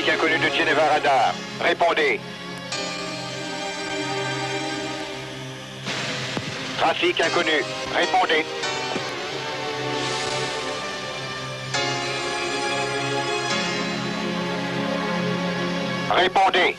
Trafic inconnu de Geneva Radar. Répondez. Trafic inconnu. Répondez. Répondez.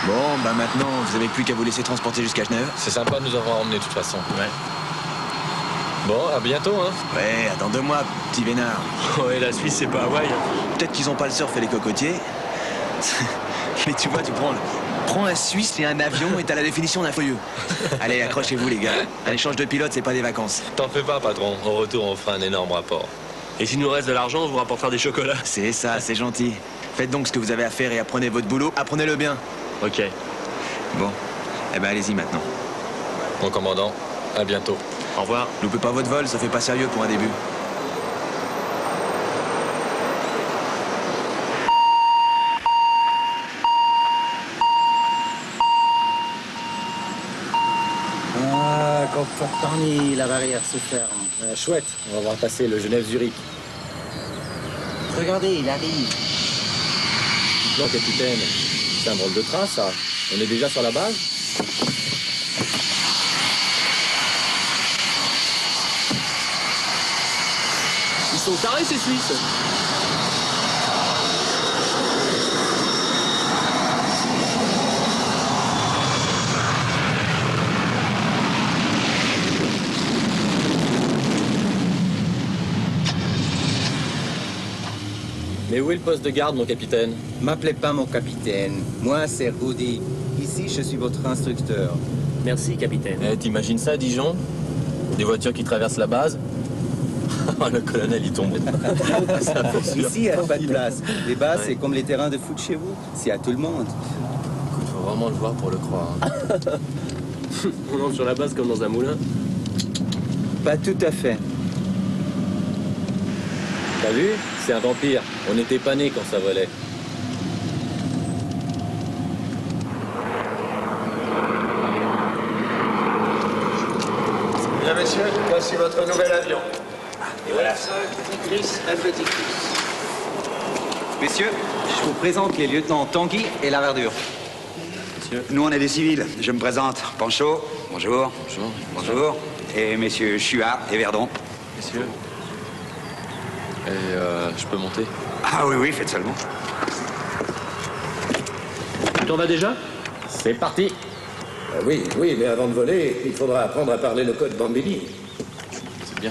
Bon, bah maintenant, vous avez plus qu'à vous laisser transporter jusqu'à Genève. C'est sympa de nous avoir emmenés de toute façon. Ouais. Bon, à bientôt, hein. Ouais, attends 2 mois, petit vénard. Ouais, la Suisse, c'est pas Hawaï. Peut-être qu'ils ont pas le surf et les cocotiers. Mais tu vois, tu prends la Suisse et un avion et t'as la définition d'un feuilleux. Allez, accrochez-vous les gars. Un échange de pilote, c'est pas des vacances. T'en fais pas, patron. Au retour, on fera un énorme rapport. Et s'il nous reste de l'argent, on vous rapportera des chocolats. C'est ça, c'est gentil. Faites donc ce que vous avez à faire et apprenez votre boulot. Apprenez-le bien. Ok. Bon, eh ben allez-y maintenant. Mon commandant, à bientôt. Au revoir. Loupez pas votre vol, ça fait pas sérieux pour un début. Ah, confortani, la barrière se ferme. Chouette, on va voir passer le Genève-Zurich. Regardez, il arrive. Non, capitaine, c'est un drôle de train, ça. On est déjà sur la base? Ils sont tarés, ces Suisses. Mais où est le poste de garde, mon capitaine? M'appelez pas mon capitaine. Moi, c'est Rudy. Ici, je suis votre instructeur. Merci, capitaine. Eh, t'imagines ça, Dijon? Des voitures qui traversent la base? Oh, le colonel, il tombe. Ça, pour sûr. Ici, il n'y a pas de place. Les bases, c'est comme les terrains de foot chez vous. C'est à tout le monde. Écoute, faut vraiment le voir pour le croire. On entre sur la base comme dans un moulin. Pas tout à fait. T'as vu? C'est un vampire. On était pas nés quand ça volait. Mesdames, Messieurs, voici votre nouvel avion. Et voilà. Messieurs, je vous présente les lieutenants Tanguy et Laverdure. Nous, on est des civils. Je me présente. Panchaud, bonjour. Bonjour. Bonjour. Et messieurs Chua et Verdon. Messieurs. Et je peux monter? Ah oui, oui, faites seulement. Tu t'en vas déjà? C'est parti. Oui, oui, mais avant de voler, il faudra apprendre à parler le code Bambini. C'est bien.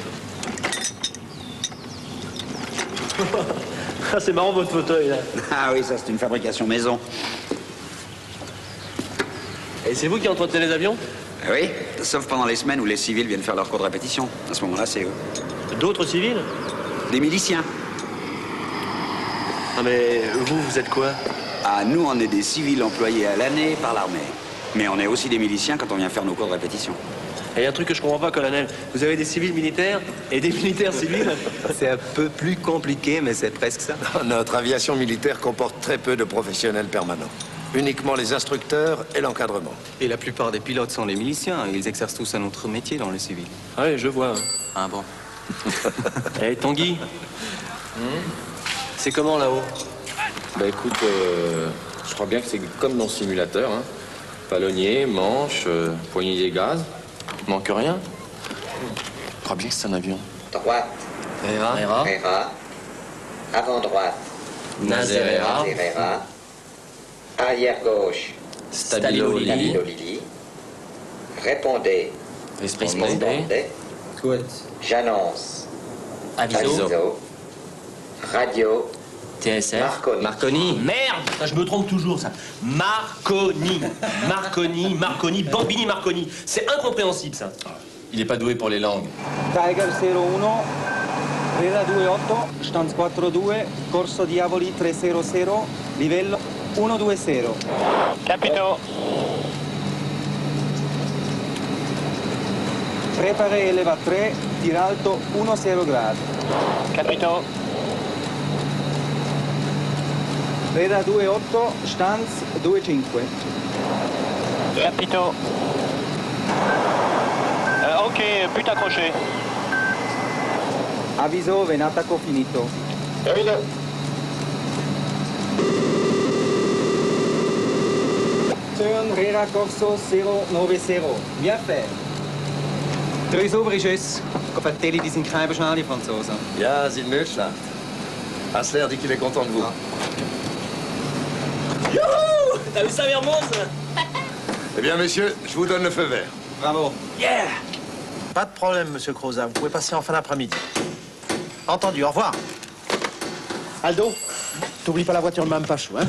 Ah, c'est marrant, votre fauteuil, là. Ah oui, ça, c'est une fabrication maison. Et c'est vous qui entretenez les avions? Ah oui, sauf pendant les semaines où les civils viennent faire leur cours de répétition. À ce moment-là, c'est eux. D'autres civils? Des miliciens. Ah, mais vous êtes quoi? Ah, nous, on est des civils employés à l'année par l'armée. Mais on est aussi des miliciens quand on vient faire nos cours de répétition. Et il y a un truc que je comprends pas, colonel. Vous avez des civils militaires et des militaires civils? C'est un peu plus compliqué, mais c'est presque ça. Notre aviation militaire comporte très peu de professionnels permanents. Uniquement les instructeurs et l'encadrement. Et la plupart des pilotes sont les miliciens. Ils exercent tous un autre métier dans le civil. Ouais, je vois. Ah bon? Eh, Tanguy, c'est comment là-haut? Bah écoute, je crois bien que c'est comme dans le simulateur, hein. Palonnier, manche, poignée des gaz. Manque rien. Je crois bien que c'est un avion. Droite, Herrera. Herrera. Avant droite, Nazerera. Herrera. Arrière gauche, Stabilo Lili. Stabilo Lili. Répondez, Respondez. Good. j'annonce. Aviso. Aviso. Radio, TSF. Marconi. Marconi. Merde, ça, je me trompe toujours, ça. Marconi. Marconi, Bambini Marconi. C'est incompréhensible, ça. Il est pas doué pour les langues. Tiger 01, Reda 28, Stanz 42, Corso Diavoli 300, livello 120. Capito. Prepare eleva 3, tir alto 10 gradi. Capito. Reda 28, Stanz 25. Capito. Ok, but accroché. Avviso, venataco finito. Turn Rera Corso 090. Bien fait. Drei saubere Schüsse. Copatelli, die sind keine schnelle Franzosen. Ja, sind Milchschlacht. Hassler dit qu'il est content de vous. Youhou! T'as vu ça, Mermoz? Eh bien, messieurs, je vous donne le feu vert. Bravo. Yeah! Pas de problème, monsieur Croza. Vous pouvez passer en fin d'après-midi. Entendu, au revoir. Aldo, t'oublies pas la voiture de Mme Pachou, hein?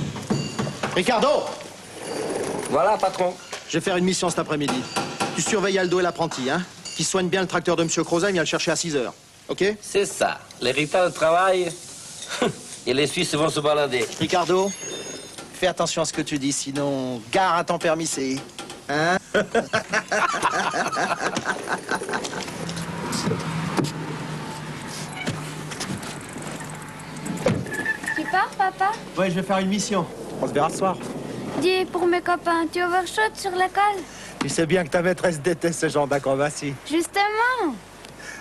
Ricardo! Voilà, patron. Je vais faire une mission cet après-midi. Tu surveilles Aldo et l'apprenti, hein? Qui soigne bien le tracteur de monsieur Croza, il vient le chercher à 6 heures. OK? C'est ça. Les retards de travail, et les Suisses vont se balader. Ricardo, fais attention à ce que tu dis, sinon gare à ton permis C. Hein? Tu pars, papa? Ouais, je vais faire une mission. On se verra ce soir. Dis, pour mes copains, tu overshot sur l'école? Tu sais bien que ta maîtresse déteste ce genre d'acrobatie. Justement.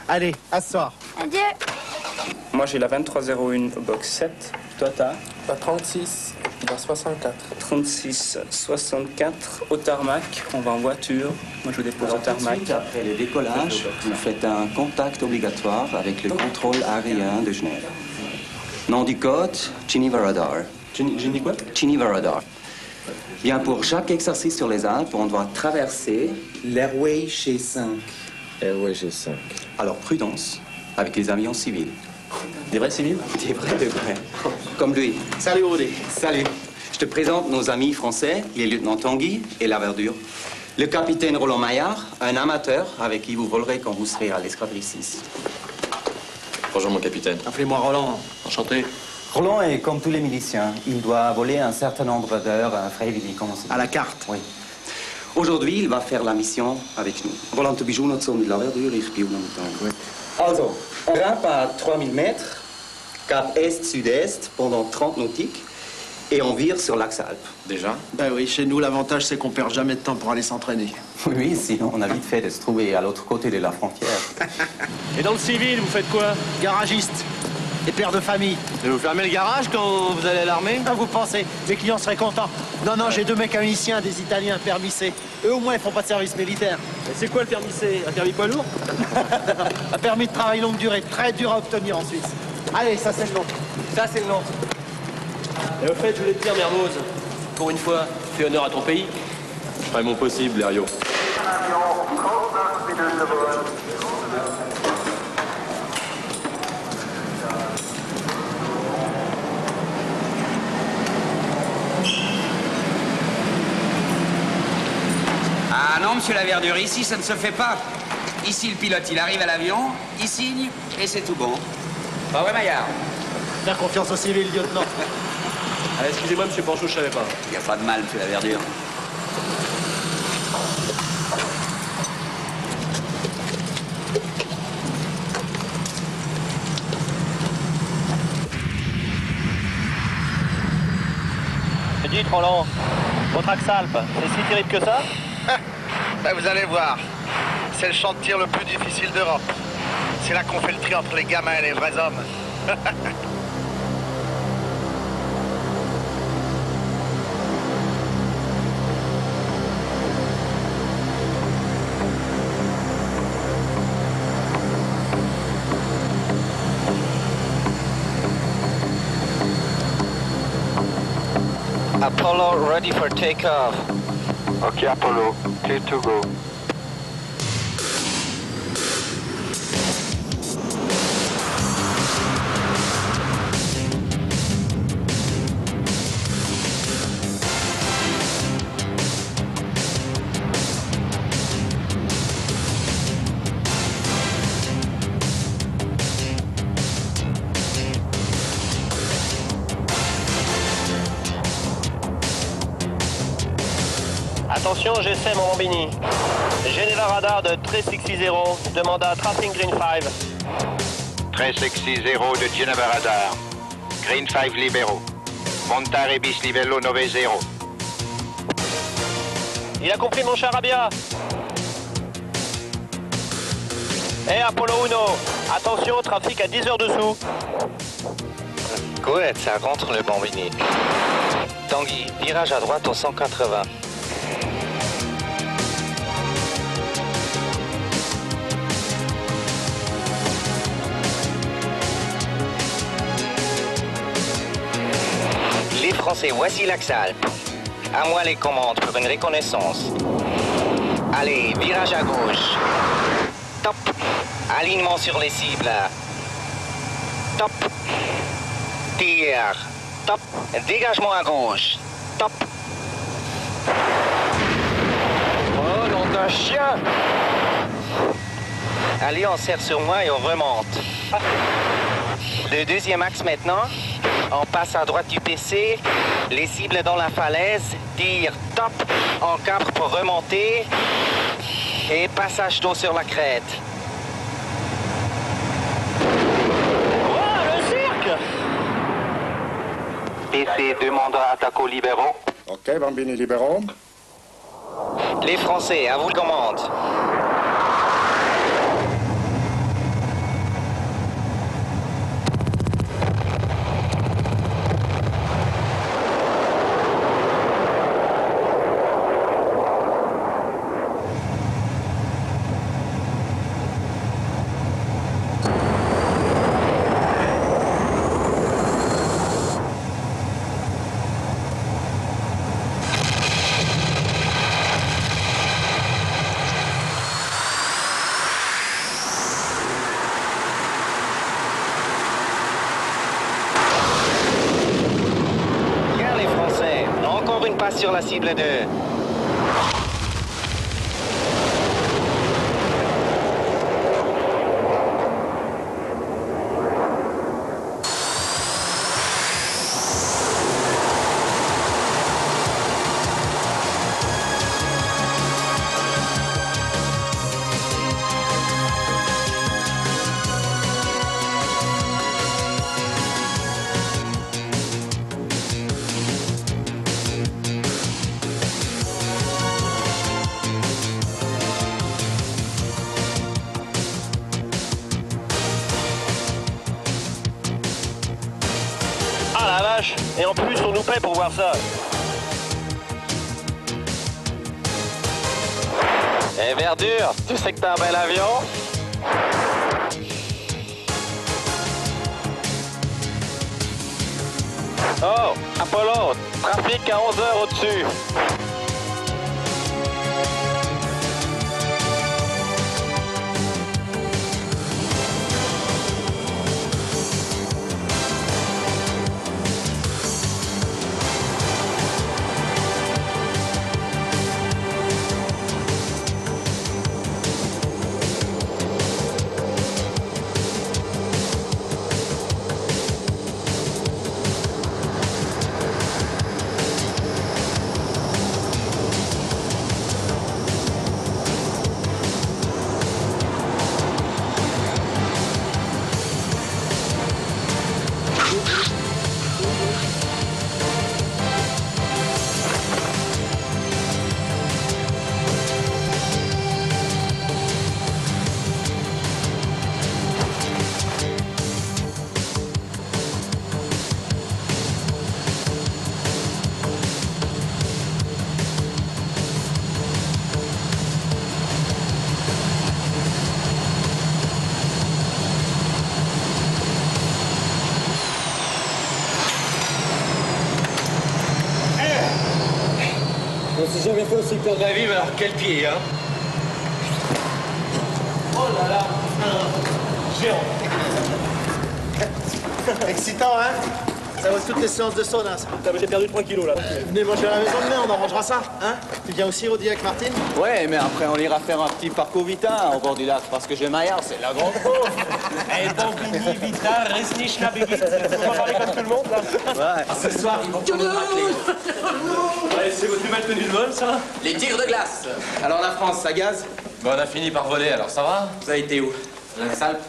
Allez, à ce soir. Adieu. Moi, j'ai la 2301 au box 7. Toi, t'as La 36, la 64. 36, 64 au tarmac. On va en voiture. Moi, je vous dépose au tarmac. Après le décollage, vous faites un contact obligatoire avec le contrôle aérien de Genève. Nom du code, Geneva Radar. J'ai quoi? Geneva Radar. Bien, pour chaque exercice sur les Alpes, on doit traverser l'Airway G5. Airway G5. Alors, prudence avec les avions civils. Des vrais civils? Des vrais de vrais. Comme lui. Salut, Rodé. Salut. Je te présente nos amis français, les lieutenants Tanguy et Laverdure. Le capitaine Roland Maillard, un amateur avec qui vous volerez quand vous serez à l'escadrille 6. Bonjour, mon capitaine. Appelez-moi Roland. Enchanté. Roland est comme tous les miliciens. Il doit voler un certain nombre d'heures freiwillig, comment c'est? À la carte. Oui. Aujourd'hui, il va faire la mission avec nous. Roland, du bijou notre son de Laverdure, ich bin oui. Also, on grimpe à 3000 mètres, cap est-sud-est pendant 30 nautiques et on vire sur l'axe Alpes. Déjà? Ben oui, chez nous, l'avantage, c'est qu'on perd jamais de temps pour aller s'entraîner. Oui, sinon on a vite fait de se trouver à l'autre côté de la frontière. Et dans le civil, vous faites quoi? Garagiste et père de famille. Et vous fermez le garage quand vous allez à l'armée? Ah, vous pensez, mes clients seraient contents. Non, non, j'ai deux mécaniciens, des Italiens permissés. Eux, au moins, ils font pas de service militaire. Et c'est quoi le permis C? Un permis poids lourd? Un permis de travail longue durée, très dur à obtenir en Suisse. Allez, ça c'est le nom. Ça, c'est le nom. Et au fait, je voulais te dire, Mermoz, pour une fois, fais honneur à ton pays. Je ferai mon possible, Lerio. Ah non, monsieur Laverdure, ici, ça ne se fait pas. Ici, le pilote, il arrive à l'avion, il signe, et c'est tout bon. Pas vrai, Maillard? Faire confiance aux civils, lieutenant. Allez, excusez-moi, monsieur Panchaud, je savais pas. Il n'y a pas de mal, monsieur Laverdure. Dites, Roland, votre axe Alpes, c'est si terrible que ça? Ben, vous allez voir. C'est le champ de tir le plus difficile d'Europe. C'est là qu'on fait le tri entre les gamins et les vrais hommes. Apollo, ready for takeoff. Okay, Apollo, clear to go. Attention, j'essaie mon Bambini. Geneva Radar de 3660, demanda Traffic Green 5. 3660 de Geneva Radar. Green 5 libero. Montare bis livello 90. Il a compris mon charabia. Apollo 1, attention, trafic à 10 heures dessous. Good, ça rentre le Bambini. Tanguy, virage à droite au 180. Les Français, voici l'Axal. À moi les commandes pour une reconnaissance. Allez, virage à gauche. Top. Alignement sur les cibles. Top. Tir. Top. Dégagement à gauche. Top. Oh, nom d'un chien. Allez, on serre sur moi et on remonte. Le deuxième axe maintenant. On passe à droite du PC, les cibles dans la falaise, tir, top, on capre pour remonter et passage d'eau sur la crête. Oh, le cirque! PC demanda attaco libero. Ok, Bambini libero. Les Français, à vous le commande. Sur la cible 2. Et en plus, on nous paie pour voir ça. Et Verdure, tu sais que t'as un bel avion? Oh, Apollo, trafic à 11 heures au-dessus. suis jamais fait aussi peur de ma vie, mais alors quel pied, hein? Oh là là, géant. Excitant, hein? Ça vaut toutes les séances de sauna, ça. J'ai perdu 3 kilos, là. Venez manger à la maison demain, on arrangera ça, hein? Tu viens aussi, Rodi, avec Martine? Ouais, mais après, on ira faire un petit parcours Vita au bord du lac, parce que j'ai Maillard, c'est la grande pauvre. Eh, Bambini, Vita, Resnich, Nabegit. On va parler comme tout le monde, là. Ouais. Ce soir, ils vont tout nous racler. Ouais, c'est votre nouvelle tenue de vol, ça? Les tigres de glace. Alors la France, ça gaze? Bon, on a fini par voler, alors ça va? Vous avez été où? La salle?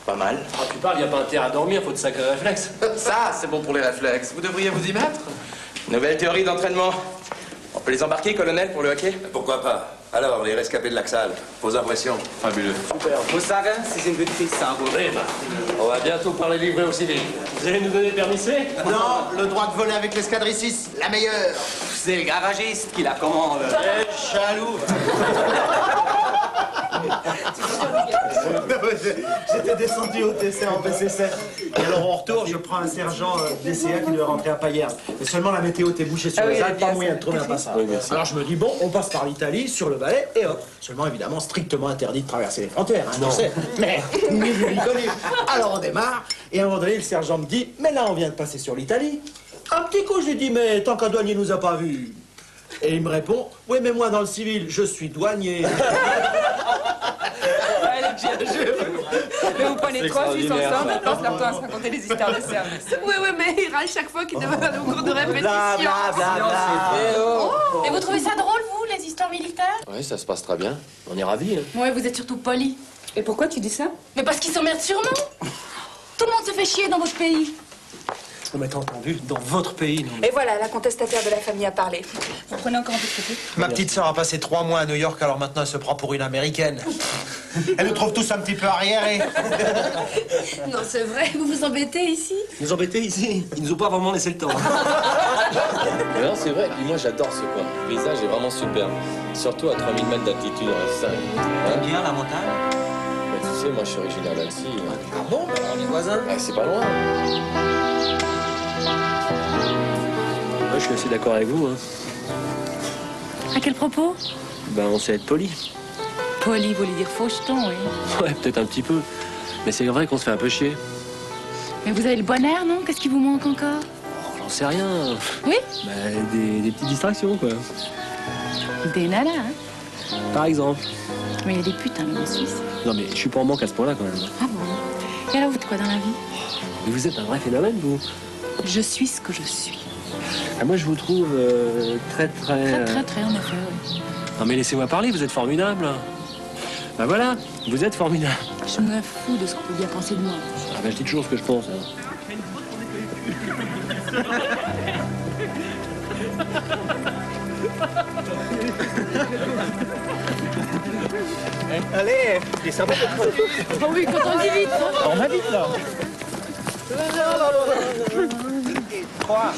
Pas mal. Ah, tu parles, y a pas intérêt à dormir, faut de sacrés réflexes. Ça, c'est bon pour les réflexes. Vous devriez vous y mettre. Nouvelle théorie d'entraînement. On peut les embarquer, colonel, pour le hockey? Pourquoi pas? Alors, les rescapés de l'Axal, vos impressions? Fabuleux. Super. Vous savez, c'est une petite ça, vous. Eh ben, on va bientôt parler livré au civil. Vous allez nous donner le permis C? Non, le droit de voler avec l'escadre 6, la meilleure. C'est le garagiste qui la commande. Eh, jaloux. J'étais descendu au TC en PC7. Et alors, en retour, je prends un sergent DCA qui doit rentrer à Payerne. Et seulement la météo était bouchée sur les Alpes, pas moyen de trouver un passage. Alors, je me dis, bon, on passe par l'Italie, sur le Valais, et hop. Seulement, évidemment, strictement interdit de traverser les frontières, hein, Non. tu sais. Mais, ni vu ni connu. Alors, on démarre, et à un moment donné, le sergent me dit, mais là, on vient de passer sur l'Italie. Un petit coup, je lui dis, mais tant qu'un douanier nous a pas vus. Et il me répond, oui, mais moi, dans le civil, je suis douanier. Mais vous prenez 3 Suisses ensemble et passe leur temps à se raconter des histoires de service. Oui, mais il râle chaque fois qu'il devrait aller au cours de répétition. Bla, bla, bla, bla. Et vous trouvez ça drôle, vous, les histoires militaires? Oui, ça se passe très bien. On est ravis, hein. Oui, vous êtes surtout poli. Et pourquoi tu dis ça? Mais parce qu'ils s'emmerdent sur nous. Tout le monde se fait chier dans votre pays. Vous m'avez entendu, dans votre pays, non? Et voilà, la contestataire de la famille a parlé. Vous prenez encore un peu de café? Ma petite sœur a passé 3 mois à New York, alors maintenant elle se prend pour une américaine. Elle nous trouve tous un petit peu arriérés. Non, c'est vrai, vous vous embêtez ici? Nous embêter ici, ils nous ont pas vraiment laissé le temps. Mais non, c'est vrai. Puis moi, j'adore ce coin. Le paysage est vraiment superbe. Surtout à 3000 mètres d'altitude en F5. T'aimes bien la montagne? Mais tu sais, moi, je suis originaire d'Annecy. Ah bon? Alors les voisins? Ah, c'est pas loin. Moi, je suis assez d'accord avec vous, hein. À quel propos? Ben, on sait être poli. Poli, vous voulez dire faucheton, oui. Ouais, peut-être un petit peu. Mais c'est vrai qu'on se fait un peu chier. Mais vous avez le bon air, non? Qu'est-ce qui vous manque encore? Oh, j'en sais rien. Oui? Ben, des petites distractions, quoi. Des nanas, hein? Par exemple. Mais il y a des putains, même en Suisse. Non, mais je suis pas en manque à ce point-là, quand même. Ah bon? Et alors, vous faites quoi dans la vie? Mais vous êtes un vrai phénomène, vous. Je suis ce que je suis. Ah, moi, je vous trouve très, très... Très, en effet, oui. Non, mais laissez-moi parler, vous êtes formidable. Ben voilà, vous êtes formidable. Je me fous de ce qu'on peut bien penser de moi. Ah ben, je dis toujours ce que je pense. Hein. Allez, les sabots. Oh oui, quand on dit vite. Hein. On va vite, là. 3,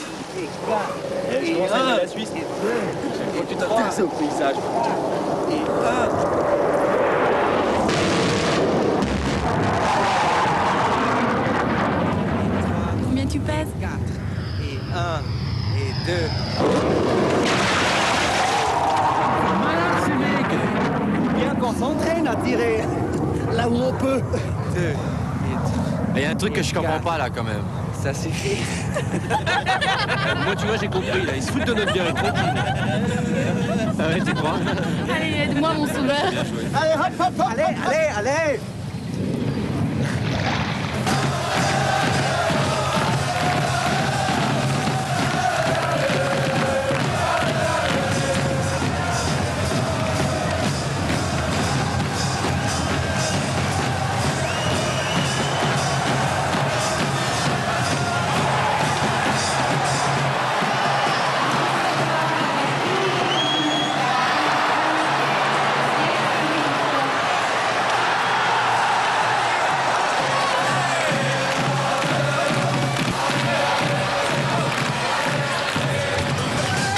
4, et 1. La Suisse. Faut que tu t'intéresses au paysage. Et 1. Combien tu pèses? 4, et 1, et 2. Malade, ce mec. Bien qu'on s'entraîne à tirer là où on peut. 2, et 3. Il y a un truc que je comprends pas, là, quand même. Ça suffit. Moi, tu vois, j'ai compris, là. Ils se foutent de notre gueule, tranquille. Ah ouais, tu crois? Allez, aide-moi, mon sauveur. Allez, hop, hop, hop. Allez.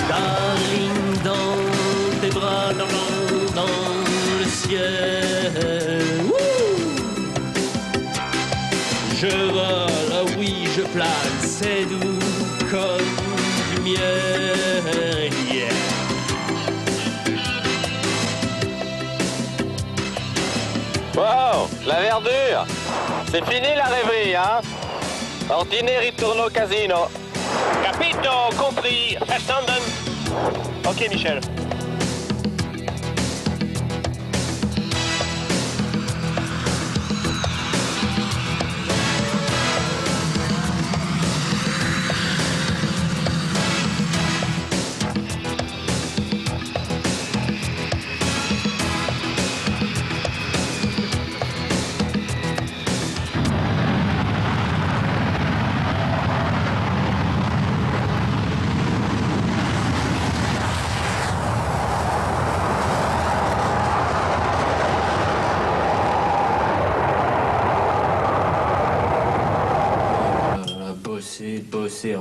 Darling, dans tes bras, dans le ciel. Wouh! Je vole, ah oui, je plane, c'est doux comme du miel. Yeah. Wow, la verdure. C'est fini la rêverie, hein? Ordine retourne au casino. Capito, compris. Verstanden. Ok, Michel.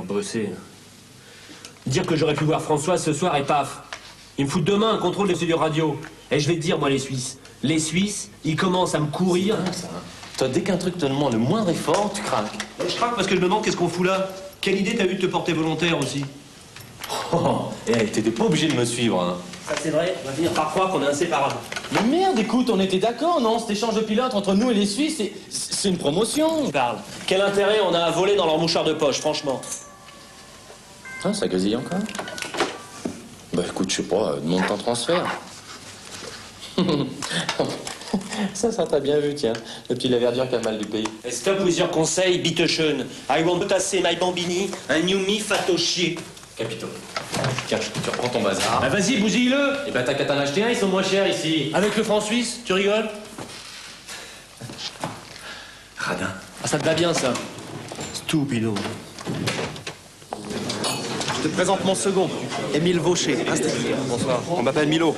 Bosser. Dire que j'aurais pu voir Françoise ce soir et paf. Ils me foutent demain un contrôle des studios radio. Et je vais te dire, moi, les Suisses. Les Suisses, ils commencent à me courir. Ça, hein. Toi, dès qu'un truc te demande le moindre effort, tu craques. Je craque parce que je me demande qu'est-ce qu'on fout là. Quelle idée t'as eu de te porter volontaire aussi? Oh, t'étais pas obligé de me suivre, hein. Ça, c'est vrai. On va finir par croire qu'on est inséparables. Mais merde, écoute, on était d'accord, non? Cet échange de pilotes entre nous et les Suisses, c'est une promotion. Parle. Quel intérêt on a à voler dans leur mouchoir de poche, franchement? Ah, ça gazille encore? Bah écoute, je sais pas, demande ton transfert. Ça t'a bien vu, tiens. Le petit Laverdure qui a le mal du pays. Stop with your conseil, bitteschön. I want to tasser my bambini, un new me fatochier. Capito. Tiens, tu reprends ton bazar. Bah vas-y, bousille-le. Et bah t'as qu'à t'en acheter un, ils sont moins chers ici. Avec le franc suisse, tu rigoles? Radin. Ah, ça te va bien, ça. Stupido. Je te présente mon second, Émile Vaucher, instituteur. Bonsoir, on m'appelle Milo.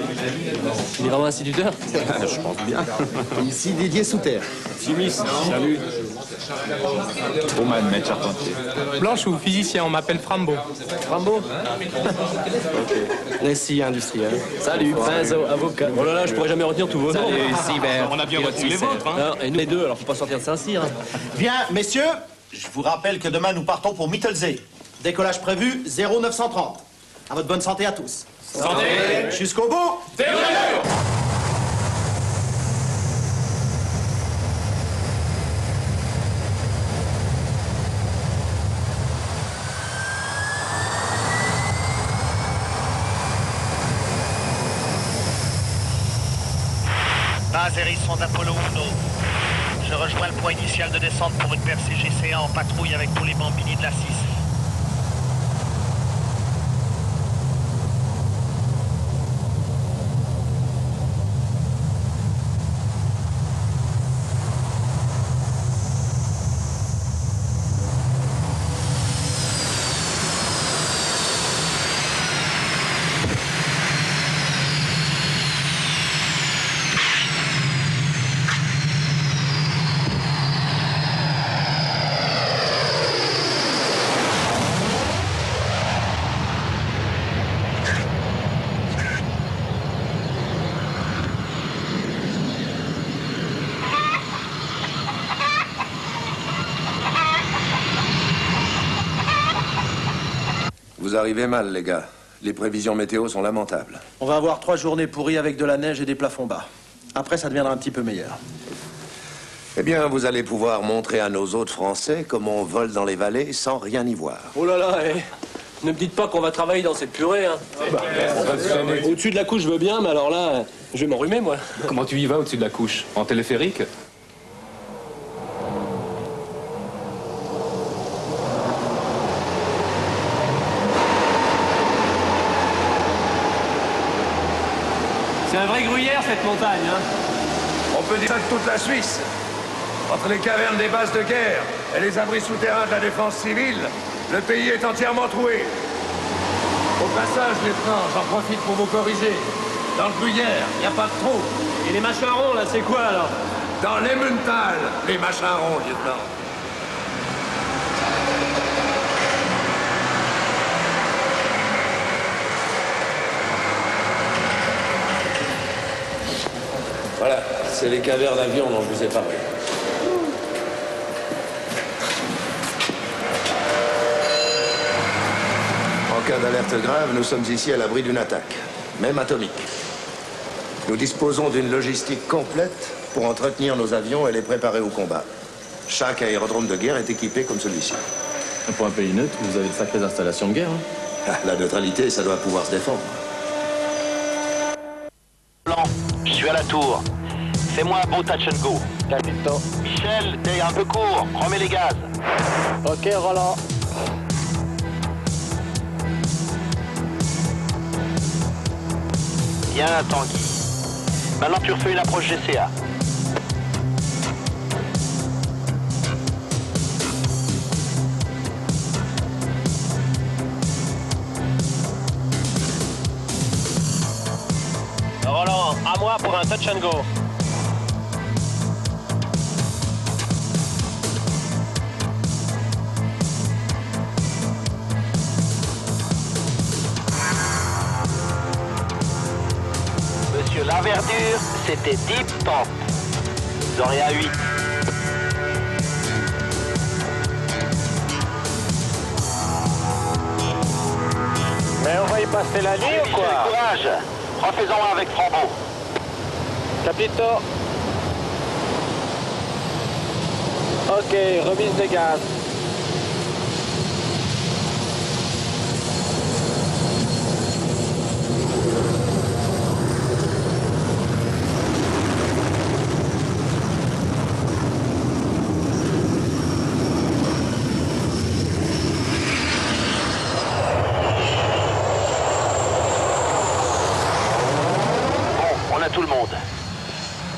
Il est vraiment instituteur? Je pense bien. Ici Didier Souterre. Simis, salut. Roman, maître charpentier. Blanche ou physicien, on m'appelle Frambo. Frambo? Ok. Récit industriel. Salut, Pinzo, avocat. Oh là là, je pourrais jamais retenir tous vos noms. Salut, Cyber. On a bien retenu les vôtres, hein. Et nous les deux, alors faut pas sortir de Saint-Cyr. Bien, messieurs, je vous rappelle que demain nous partons pour Mittelsee. Décollage prévu 0930. À votre bonne santé à tous. Santé. Jusqu'au bout. Base hérisson d'Apollo 1. Je rejoins le point initial de descente pour une percée GCA en patrouille avec tous les bambini de la 6. Vous arrivez mal, les gars. Les prévisions météo sont lamentables. On va avoir 3 journées pourries avec de la neige et des plafonds bas. Après, ça deviendra un petit peu meilleur. Eh bien, vous allez pouvoir montrer à nos hôtes français comment on vole dans les vallées sans rien y voir. Oh là là, ne me dites pas qu'on va travailler dans cette purée, hein. Au-dessus de la couche, je veux bien, mais alors là, je vais m'enrhumer, moi. Comment tu y vas au-dessus de la couche? En téléphérique? C'est un vrai gruyère, cette montagne, hein. On peut dire ça de toute la Suisse. Entre les cavernes des bases de guerre et les abris souterrains de la défense civile, le pays est entièrement troué. Au passage, lieutenant, j'en profite pour vous corriger. Dans le gruyère, il n'y a pas de trou. Et les machins ronds, là, c'est quoi, alors? Dans l'Emmental, les machins ronds, lieutenant. Voilà, c'est les cavernes d'avion dont je vous ai parlé. En cas d'alerte grave, nous sommes ici à l'abri d'une attaque, même atomique. Nous disposons d'une logistique complète pour entretenir nos avions et les préparer au combat. Chaque aérodrome de guerre est équipé comme celui-ci. Pour un pays neutre, vous avez de sacrées installations de guerre. Hein. La neutralité, ça doit pouvoir se défendre. Blanc, je suis à la tour. Fais-moi un beau touch and go. Capito. Michel, t'es un peu court. Remets les gaz. Ok, Roland. Bien, Tanguy. Maintenant, tu refais une approche GCA. Roland, à moi pour un touch and go. Monsieur, la verdure, c'était deep top. Vous aurez à 8. Mais on va y passer la nuit ou quoi? Courage. Refais-en un avec Frambeau. Capito. Ok, remise des gaz. Tout le monde.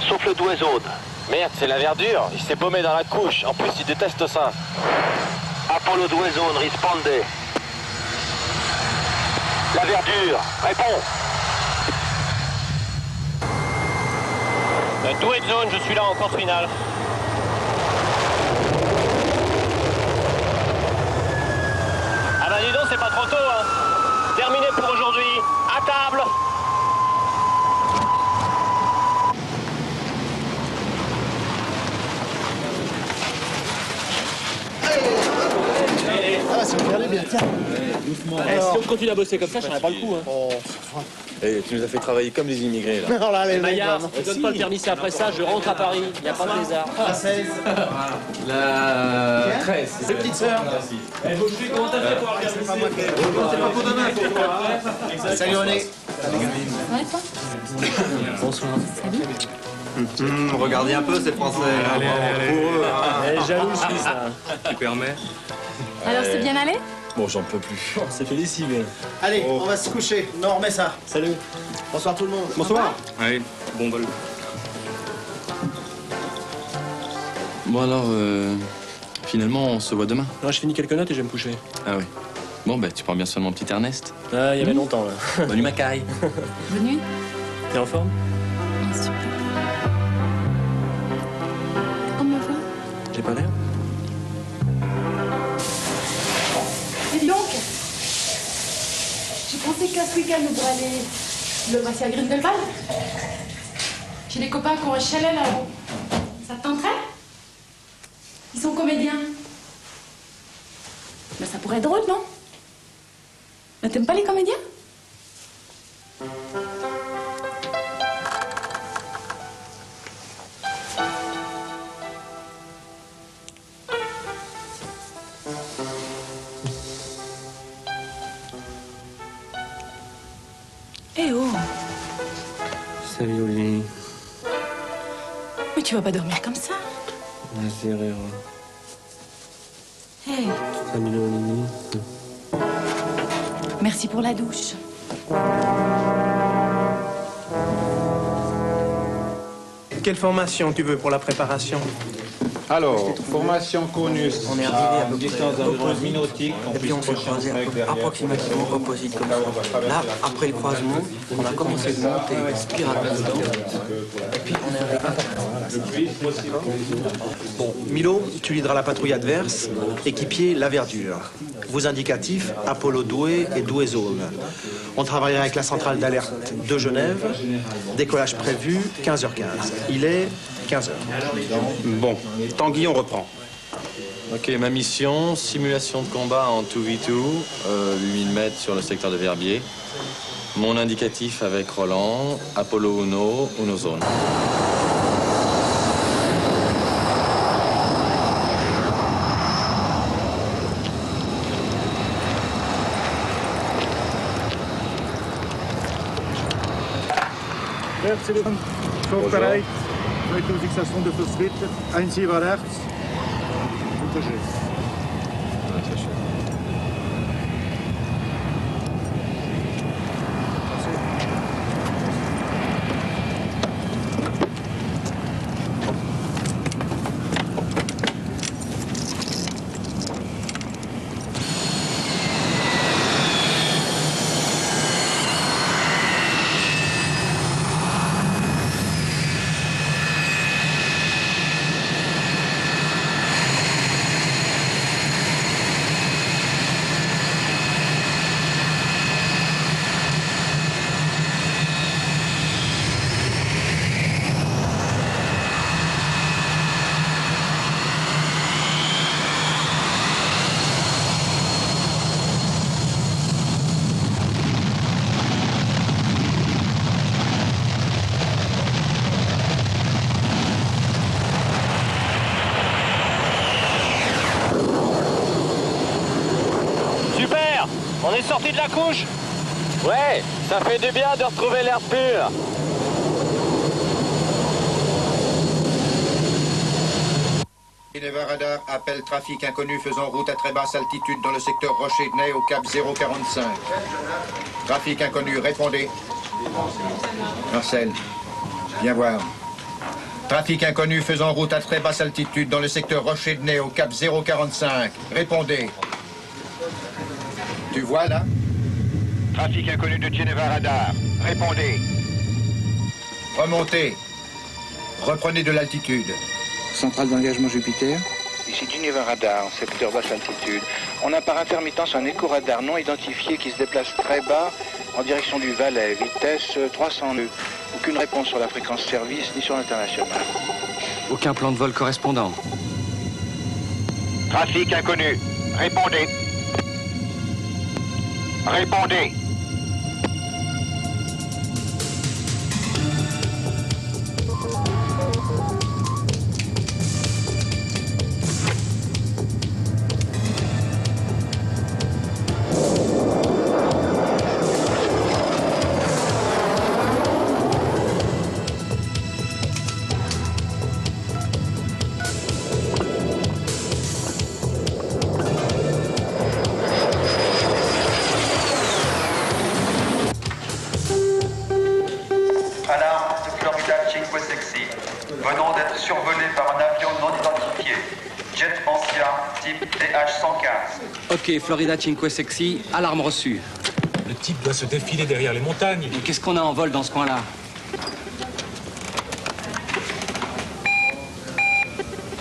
Sauf le Douaisaude. Merde, c'est la verdure. Il s'est paumé dans la couche. En plus, il déteste ça. Apollo Douaisaude, responde. La verdure, réponds. Douaisaude, je suis là en course finale. Ah bah dis donc, c'est pas trop tôt, hein. Terminé pour aujourd'hui. À table. Ah, ça me fait aller bien, tiens. Si on continue à bosser comme ça, je n'aurai pas le coup. Hein. Et tu nous as fait travailler comme des immigrés, là. Alors là, les mecs, Maillard, si tu donnes pas le permis, c'est après ça, je rentre à Paris. Il n'y a pas de lézard. La 16. La 13. C'est petite sœur. Comment t'as fait pour regarder? C'est pas moi qui ai. C'est pas pour demain. Salut René. Bonsoir. Regardez un peu ces Français. Allez. Pour eux. Elle est jalouse, ça. Tu permets? Alors, c'est bien allé? Bon, j'en peux plus. Ça fait lessiver. Allez, on va se coucher. Non, remets ça. Salut. Bonsoir tout le monde. Bonsoir. Allez, bon vol. Bon, alors, finalement, on se voit demain. Non, je finis quelques notes et je vais me coucher. Ah oui. Bon, bah, tu prends bien soin de mon petit Ernest. Ah, il y avait longtemps, là. Bonne nuit, Macaille. Bonne nuit. T'es en forme? Super. On me voit? J'ai pas l'air? Et donc, j'ai pensé qu'à ce week-end, on pourrait aller le passer à Grindelwald. J'ai des copains qui ont un chalet là-haut. Ça te tenterait? Ils sont comédiens. Ben, ça pourrait être drôle, non? Mais t'aimes pas les comédiens? Eh oh! Salut, Olivier. Mais tu vas pas dormir comme ça? Vas-y, rire. Hey, Salut, Olivier. merci pour la douche. Quelle formation tu veux pour la préparation? Alors, formation conus. On est arrivé à peu près de nautique. Et puis on s'est croisé approximativement opposite comme ça. Là, après le croisement, on a commencé de monter spiralement dedans. Et puis on est arrivé à Bon, Milo, tu lideras la patrouille adverse. Équipier, la verdure. Vos indicatifs, Apollo Douai et Douai Zone. On travaillera avec la centrale d'alerte de Genève. Décollage prévu, 15h15. Il est 15h. Bon, Tanguy, on reprend. Ok, ma mission, simulation de combat en 2v2, 8000 mètres sur le secteur de Verbier. Mon indicatif avec Roland, Apollo Uno, Uno Zone. Herzlichen Flugbereit. 2600 fürs Dritte. 1-7 rechts. Unterschrift. On est sorti de la couche? Ouais, ça fait du bien de retrouver l'air pur. Geneva Radar appelle trafic inconnu faisant route à très basse altitude dans le secteur Rocher-de-Ney au cap 045. Trafic inconnu, répondez. Marcel, viens voir. Trafic inconnu faisant route à très basse altitude dans le secteur Rocher-de-Ney au cap 045. Répondez. Tu vois là? Trafic inconnu de Geneva Radar. Répondez. Remontez. Reprenez de l'altitude. Centrale d'engagement Jupiter. Ici Geneva Radar, secteur basse altitude. On a par intermittence un éco-radar non identifié qui se déplace très bas en direction du Valais, vitesse 300 nœuds. Aucune réponse sur la fréquence service ni sur l'international. Aucun plan de vol correspondant. Trafic inconnu. Répondez. Répondez. Venons d'être survolés par un avion non identifié. Jet ancien, type DH-115. Ok, Florida Cinque Sexy, alarme reçue. Le type doit se défiler derrière les montagnes. Et qu'est-ce qu'on a en vol dans ce coin-là?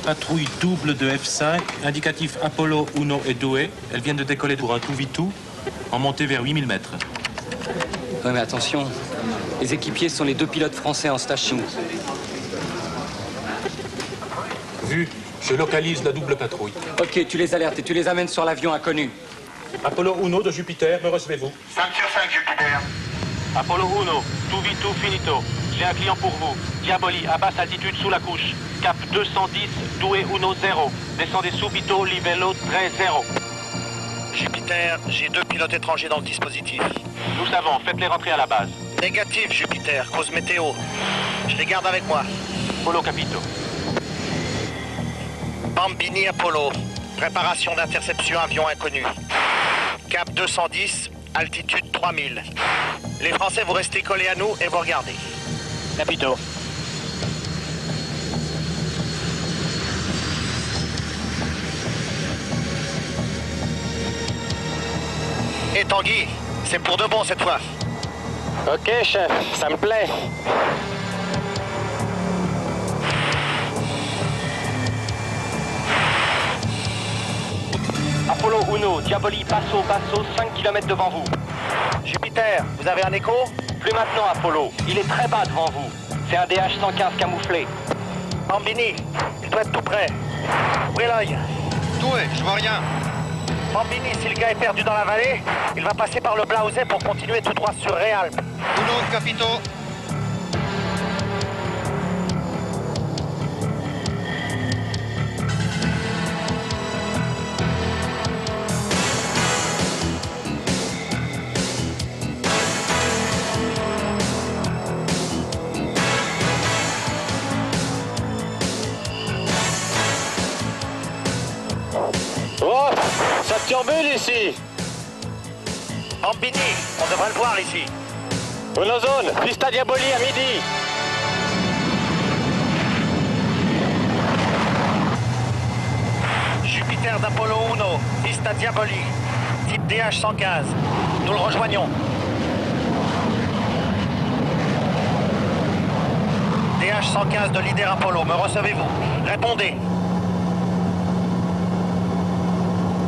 Patrouille double de F5, indicatif Apollo, Uno et Doué. Elles viennent de décoller pour un tout-vitou en montée vers 8000 mètres. Ouais, mais attention, les équipiers sont les 2 pilotes français en stage chez nous. Vu, je localise la double patrouille. Ok, tu les alertes et tu les amènes sur l'avion inconnu. Apollo Uno de Jupiter, me recevez-vous? 5 sur 5, Jupiter. Apollo Uno, tout vite, tout finito. J'ai un client pour vous. Diaboli, à basse altitude sous la couche. Cap 210, Doué Uno 0. Descendez subito, livello 3-0. Jupiter, j'ai 2 pilotes étrangers dans le dispositif. Nous savons, faites-les rentrer à la base. Négatif, Jupiter, cause météo. Je les garde avec moi. Apollo Capito. Bambini Apollo. Préparation d'interception avion inconnu. Cap 210, altitude 3000. Les Français, vous restez collés à nous et vous regardez. Capito. Et Tanguy, c'est pour de bon cette fois. Ok, chef, ça me plaît. Apollo Uno, Diaboli, Basso, 5 km devant vous. Jupiter, vous avez un écho? Plus maintenant, Apollo. Il est très bas devant vous. C'est un DH-115 camouflé. Bambini, il doit être tout près. Ouvrez l'œil. Doué, je vois rien. Bambini, si le gars est perdu dans la vallée, il va passer par le Blausey pour continuer tout droit sur Réalme. Uno, Capito. turbule ici. Bambini, on devrait le voir ici. Unozone, Vista Diaboli à midi. Jupiter d'Apollo 1, Vista Diaboli, type DH-115. Nous le rejoignons. DH-115 de leader Apollo, me recevez-vous? Répondez.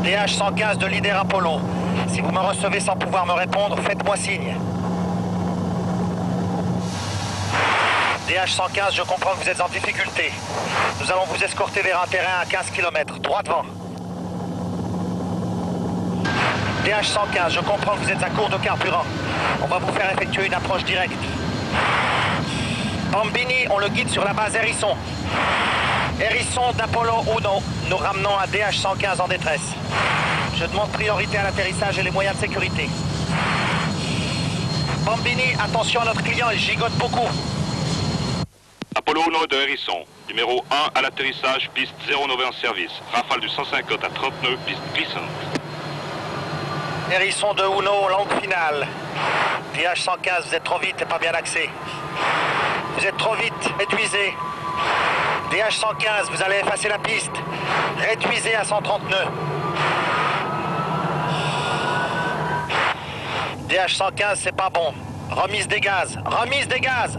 DH-115 de leader Apollo. Si vous me recevez sans pouvoir me répondre, faites-moi signe. DH-115, je comprends que vous êtes en difficulté. Nous allons vous escorter vers un terrain à 15 km, droit devant. DH-115, je comprends que vous êtes à court de carburant. On va vous faire effectuer une approche directe. Bambini, on le guide sur la base Hérisson. Hérisson d'Apollo 1, nous ramenons un DH-115 en détresse. Je demande priorité à l'atterrissage et les moyens de sécurité. Bambini, attention à notre client, il gigote beaucoup. Apollo 1 de Hérisson, numéro 1 à l'atterrissage, piste 09 en service. Rafale du 150 à 30 nœuds, piste glissante. Hérisson de Uno, langue finale. DH-115, vous êtes trop vite et pas bien axé. Vous êtes trop vite, réduisez. DH-115, vous allez effacer la piste. Réduisez à 130 nœuds. DH-115, c'est pas bon. Remise des gaz, remise des gaz.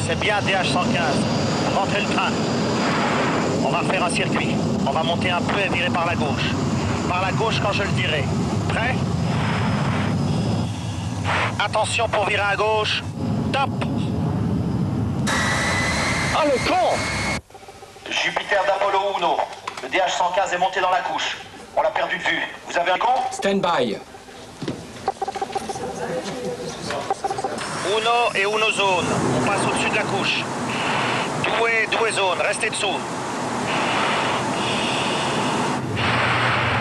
C'est bien DH-115. Rentrez le train. On va faire un circuit. On va monter un peu et virer par la gauche. Par la gauche quand je le dirai. Prêt? Attention pour virer à gauche. Top! Ah le con! Jupiter d'Apollo 1. Le DH-115 est monté dans la couche. On l'a perdu de vue. Vous avez un con? Stand by. Uno et Uno zone. On passe au-dessus de la couche. Doué zone. Restez dessous.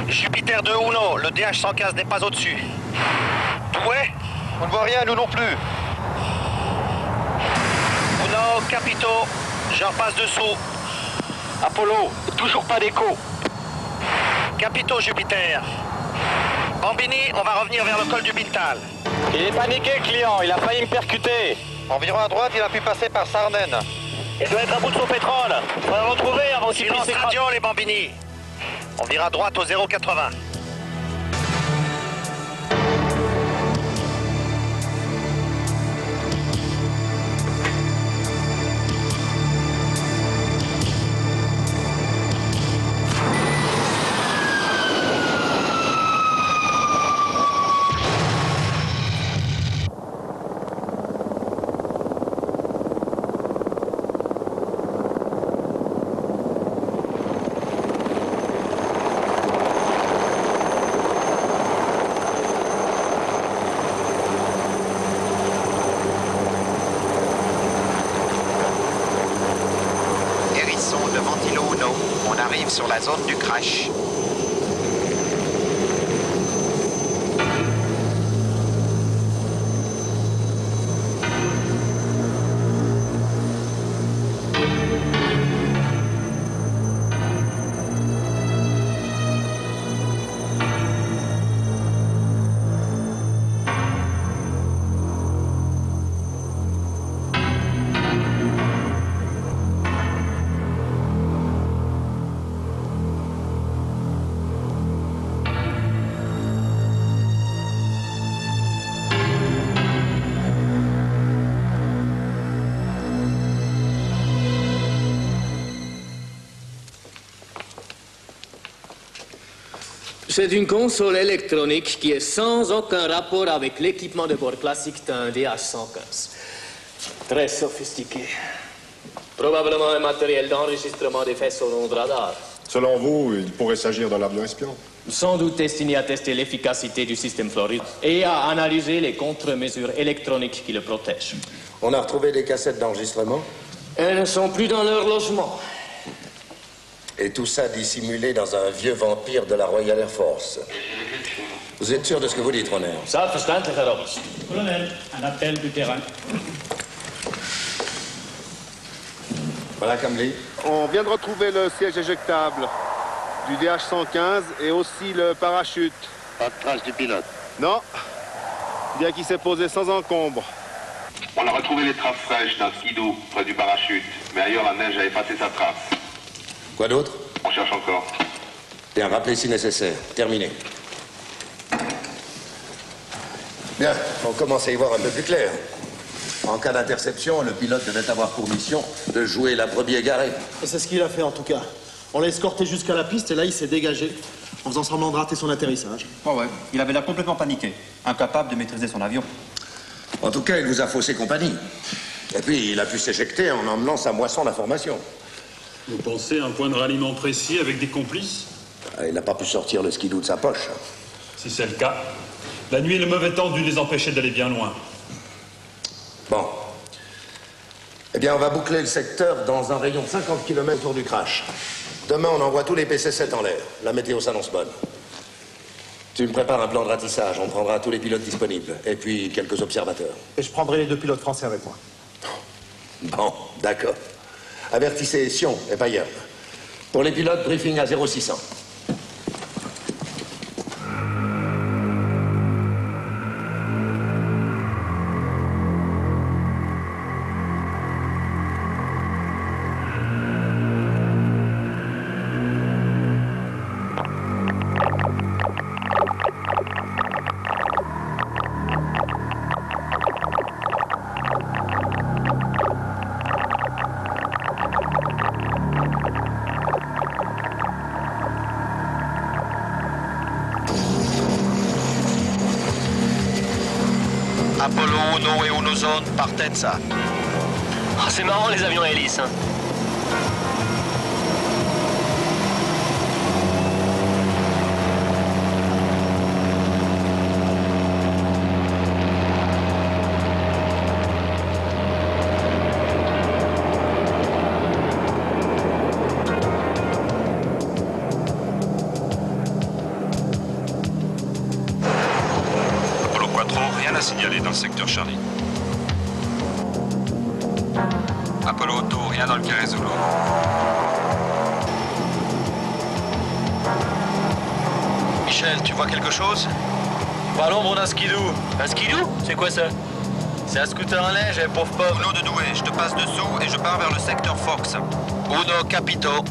Jupiter de Uno. Le DH-115 n'est pas au-dessus. Doué? On ne voit rien, nous non plus. Uno, Capito. Je repasse dessous. Apollo, toujours pas d'écho. Capito, Jupiter. Bambini, on va revenir vers le col du Bintal. Il est paniqué, le client. Il a failli me percuter. Environ à droite, il a pu passer par Sarnen. Il doit être à bout de son pétrole. On va le retrouver avant qu'il puisse s'écraser. Silence radio, les Bambini. On vire à droite au 080. Sur la zone du crash. C'est une console électronique qui est sans aucun rapport avec l'équipement de bord classique d'un DH-115. Très sophistiqué. Probablement un matériel d'enregistrement des faisceaux non de radar. Selon vous, il pourrait s'agir d'un avion espion? Sans doute destiné à tester l'efficacité du système Floride et à analyser les contre-mesures électroniques qui le protègent. On a retrouvé des cassettes d'enregistrement? Elles ne sont plus dans leur logement. Et tout ça dissimulé dans un vieux vampire de la Royal Air Force. Vous êtes sûr de ce que vous dites, Ronner? Selbstverständlich, Herr Oberst. Colonel, un appel du terrain. Voilà, Camley. On vient de retrouver le siège éjectable. du DH-115 et aussi le parachute. Pas de trace du pilote. Non. Bien qu'il s'est posé sans encombre. On a retrouvé les traces fraîches d'un skidoo près du parachute, mais ailleurs la neige a effacé sa trace. Quoi d'autre? On cherche encore. Bien, rappelez si nécessaire. Terminé. Bien, on commence à y voir un peu plus clair. En cas d'interception, le pilote devait avoir pour mission de jouer la brebis égarée. Et c'est ce qu'il a fait en tout cas. On l'a escorté jusqu'à la piste et là il s'est dégagé en faisant semblant de rater son atterrissage. Oh ouais, il avait l'air complètement paniqué, incapable de maîtriser son avion. En tout cas, il vous a faussé compagnie. Et puis, il a pu s'éjecter en emmenant sa moisson d'informations. Vous pensez à un point de ralliement précis avec des complices? Il n'a pas pu sortir le skidoo de sa poche. Si c'est le cas, la nuit et le mauvais temps ont dû les empêcher d'aller bien loin. Bon. Eh bien, on va boucler le secteur dans un rayon de 50 km autour du crash. Demain, on envoie tous les PC-7 en l'air. La météo s'annonce bonne. Tu me prépares un plan de ratissage. On prendra tous les pilotes disponibles. Et puis, quelques observateurs. Et je prendrai les 2 pilotes français avec moi. Bon, d'accord. Avertissez Sion et Bayern. Pour les pilotes, briefing à 0600. Apollo 1 et 1 zone, partenza. Oh, c'est marrant les avions à hélice, hein. Apollo Quattro, rien à signaler dans le secteur Charlie. Apollo Otto, rien dans le carré Zulu. Michel, tu vois quelque chose? Pas l'ombre d'un skidoo. Un skidoo? C'est quoi ça? C'est un scooter à neige, pauvre pauvre. Uno de Douai, je te passe dessous et je pars vers le secteur Fox. Uno Capito.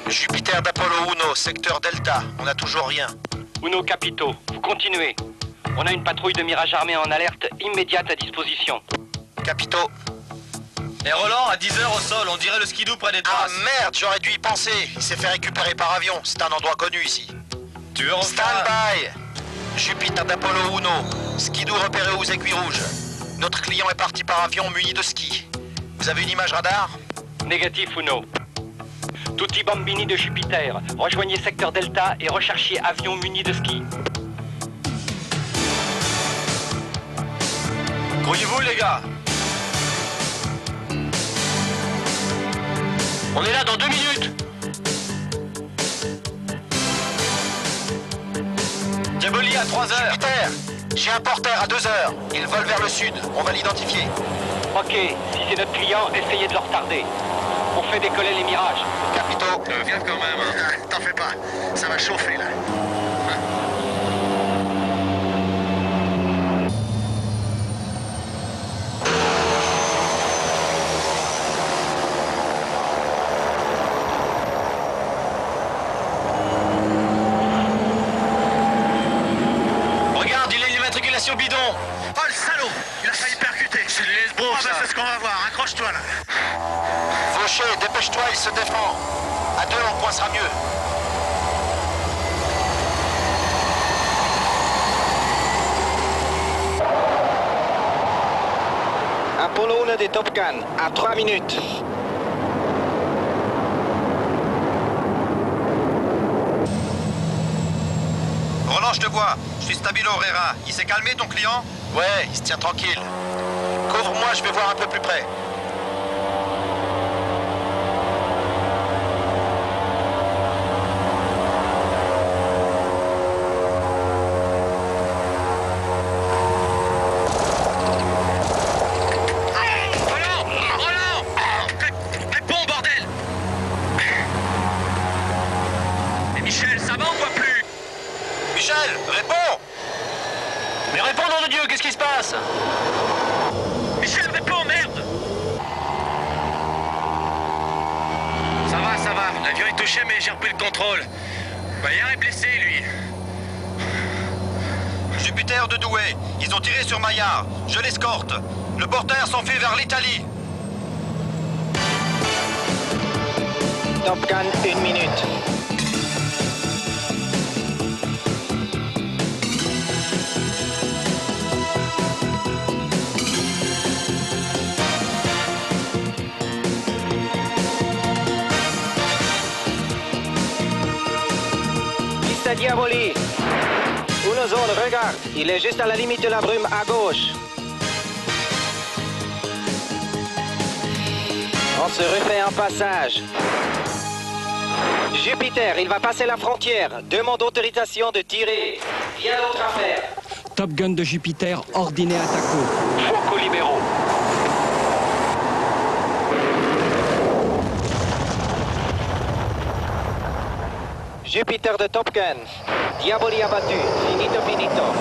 Jupiter d'Apollo 1, secteur Delta. On n'a toujours rien. Uno Capito, vous continuez. On a une patrouille de Mirage armée en alerte immédiate à disposition. Capito. Et Roland, à 10h au sol, on dirait le skidoo près des traces. Ah merde, j'aurais dû y penser. Il s'est fait récupérer par avion. C'est un endroit connu ici. Tu veux en Stand-by. Jupiter d'Apollo 1. Skidoo repéré aux aiguilles rouges. Notre client est parti par avion muni de ski. Vous avez une image radar? Négatif, Uno. Tutti Bambini de Jupiter. Rejoignez secteur Delta et recherchez avion muni de ski. Grouillez-vous les gars. On est là dans 2 minutes. Diaboli à 3h. Jupiter, j'ai un porteur à 2h. Il vole vers le sud. On va l'identifier. Ok, si c'est notre client, essayez de le retarder. On fait décoller les mirages. Capito. Viens quand même, hein. T'en fais pas. Ça va chauffer là. Attention bidon. Oh le salaud, il a failli percuter. C'est de l'esbro, ça. C'est ce qu'on va voir, accroche-toi là. Fauché, dépêche-toi, il se défend. À deux, on coincera mieux. Apollo 1 des Top Gun, à 3 minutes. Roland, je te vois. Je suis Stabilo Herrera. Il s'est calmé, ton client? Ouais, il se tient tranquille. Couvre-moi, je vais voir un peu plus près. Qu'est-ce qui se passe? Michel, réponds, merde! Ça va, l'avion est touché, mais j'ai repris le contrôle. Maillard est blessé, lui. Jupiter de Douai, ils ont tiré sur Maillard. Je l'escorte. Le porteur s'enfuit vers l'Italie. Top Gun, 1 minute. Diaboli. Une zone, regarde. Il est juste à la limite de la brume à gauche. On se refait un passage. Jupiter, il va passer la frontière. Demande autorisation de tirer. Rien d'autre à faire. Top Gun de Jupiter, ordonné attaquo. Fuoco libero. Jupiter de Top Gun. Diaboli abattu. Finito, finito.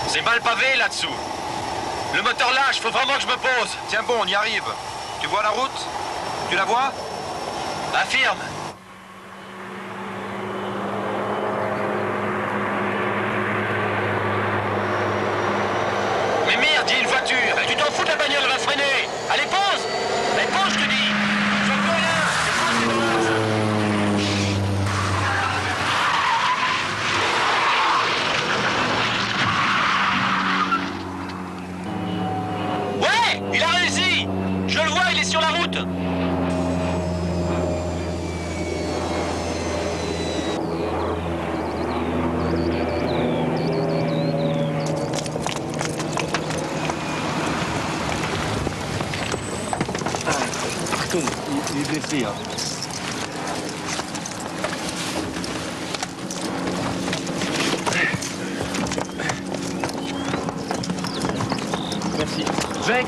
C'est mal pavé là-dessous. Le moteur lâche, faut vraiment que je me pose. Tiens bon, on y arrive. Tu vois la route? Tu la vois? Affirme. Mais merde, il y a une voiture. Tu t'en fous de la bagnole, elle va freiner. Allez, pose. Allez, pose, je te dis. Je vois plus rien. Ouais, il a réussi. Je le vois, il est sur la route. Il est blessé, hein. Merci. Weg!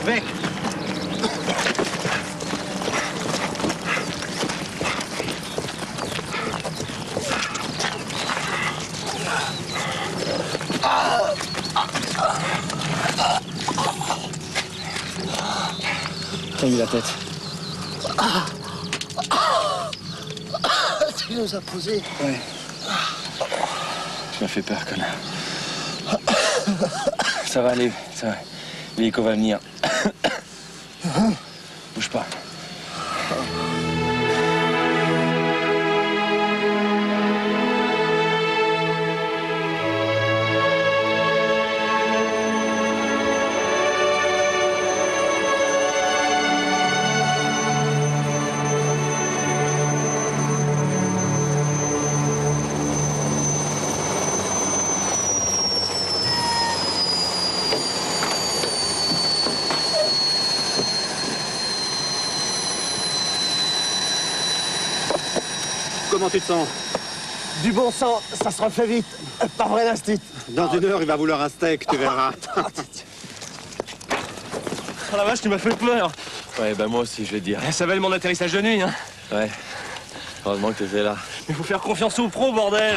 T'as eu la tête. Tu nous as posé. Ouais. Tu m'as fait peur, connard. Ça va aller, ça va. L'hélico va venir. Bouge pas. Comment tu te sens? Du bon sang, ça se refait vite. Pas vrai, l'instit. Dans une heure, il va vouloir un steak, tu verras. Oh la vache, tu m'as fait peur. Ouais, bah moi aussi, je vais te dire. Ça valait mon atterrissage de nuit, hein. Ouais. Heureusement que t'étais là. Il faut faire confiance aux pros, bordel.